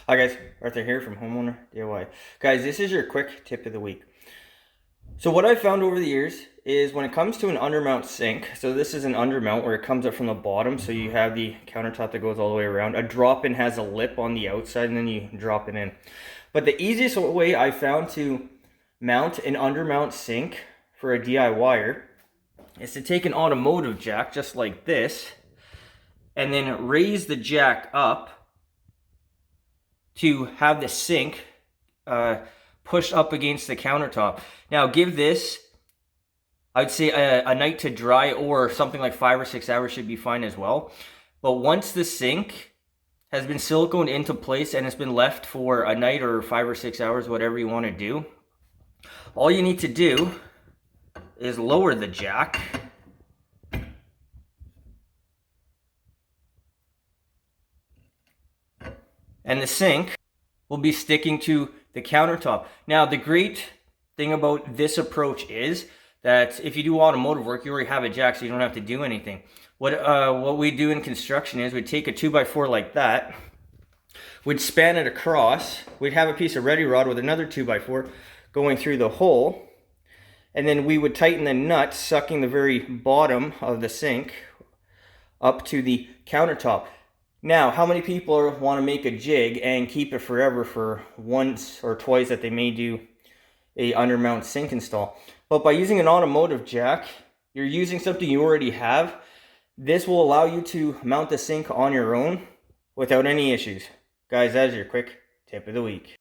Hi guys, Arthur here from Homeowner DIY. Guys, this is your quick tip of the week. So what I've found over the years is when it comes to an undermount sink, so this is an undermount where it comes up from the bottom, so you have the countertop that goes all the way around. A drop-in has a lip on the outside and then you drop it in. But the easiest way I found to mount an undermount sink for a DIYer is to take an automotive jack just like this and then raise the jack up to have the sink pushed up against the countertop. Now give this, I'd say a night to dry, or something like 5 or 6 hours should be fine as well. But once the sink has been siliconed into place and it's been left for a night or 5 or 6 hours, whatever you want to do, all you need to do is lower the jack and the sink will be sticking to the countertop. Now, the great thing about this approach is that if you do automotive work, you already have a jack, so you don't have to do anything. What we do in construction is we'd take a 2x4 like that, we'd span it across, we'd have a piece of ready rod with another 2x4 going through the hole, and then we would tighten the nut, sucking the very bottom of the sink up to the countertop. Now, how many people want to make a jig and keep it forever for once or twice that they may do a undermount sink install? But by using an automotive jack, you're using something you already have. This will allow you to mount the sink on your own without any issues. Guys, that is your quick tip of the week.